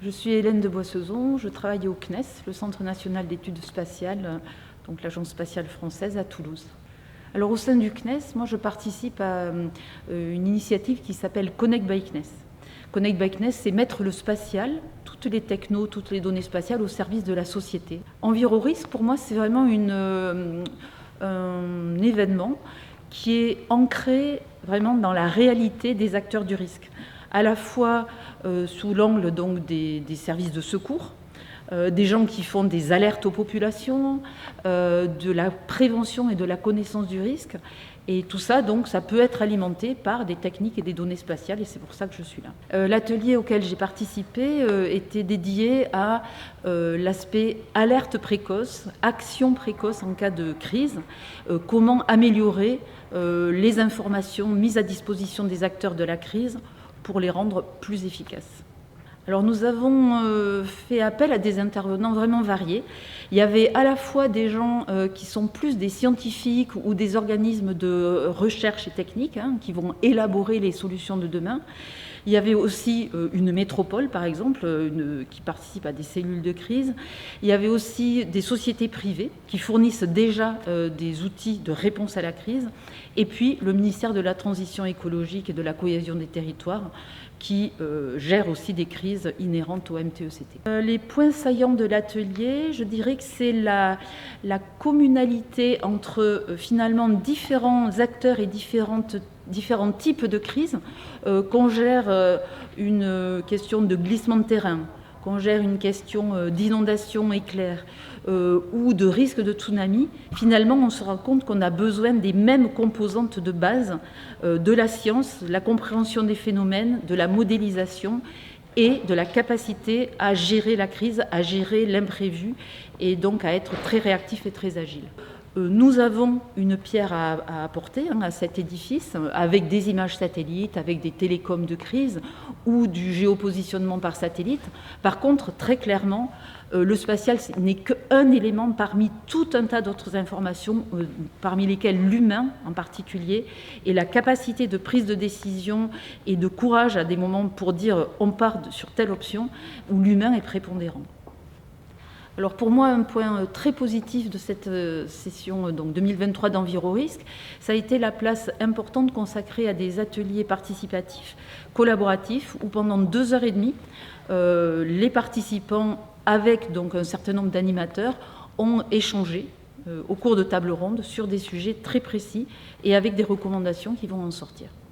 Je suis Hélène de Boissezon, je travaille au CNES, le Centre national d'études spatiales, donc l'Agence spatiale française à Toulouse. Alors au sein du CNES, moi je participe à une initiative qui s'appelle Connect by CNES. Connect by CNES, c'est mettre le spatial, toutes les technos, toutes les données spatiales au service de la société. EnviroRisque, pour moi, c'est vraiment un événement qui est ancré vraiment dans la réalité des acteurs du risque, à la fois sous l'angle donc des services de secours, des gens qui font des alertes aux populations, de la prévention et de la connaissance du risque. Et tout ça, donc, ça peut être alimenté par des techniques et des données spatiales, et c'est pour ça que je suis là. L'atelier auquel j'ai participé était dédié à l'aspect alerte précoce, action précoce en cas de crise, comment améliorer les informations mises à disposition des acteurs de la crise pour les rendre plus efficaces. Alors nous avons fait appel à des intervenants vraiment variés. Il y avait à la fois des gens qui sont plus des scientifiques ou des organismes de recherche et technique qui vont élaborer les solutions de demain. Il y avait aussi une métropole, par exemple, qui participe à des cellules de crise. Il y avait aussi des sociétés privées qui fournissent déjà des outils de réponse à la crise. Et puis le ministère de la Transition écologique et de la cohésion des territoires qui gère aussi des crises inhérentes au MTECT. Les points saillants de l'atelier, je dirais que c'est la communalité entre finalement différents acteurs et différents types de crises, qu'on gère une question de glissement de terrain, qu'on gère une question d'inondation éclair ou de risque de tsunami, finalement on se rend compte qu'on a besoin des mêmes composantes de base de la science, de la compréhension des phénomènes, de la modélisation et de la capacité à gérer la crise, à gérer l'imprévu et donc à être très réactif et très agile. Nous avons une pierre à apporter à cet édifice avec des images satellites, avec des télécoms de crise ou du géopositionnement par satellite. Par contre, très clairement, le spatial n'est qu'un élément parmi tout un tas d'autres informations, parmi lesquelles l'humain en particulier, et la capacité de prise de décision et de courage à des moments pour dire on part sur telle option, où l'humain est prépondérant. Alors pour moi, un point très positif de cette session donc 2023 d'EnviroRisque, ça a été la place importante consacrée à des ateliers participatifs, collaboratifs, où pendant 2h30, les participants, avec donc un certain nombre d'animateurs, ont échangé au cours de tables rondes sur des sujets très précis et avec des recommandations qui vont en sortir.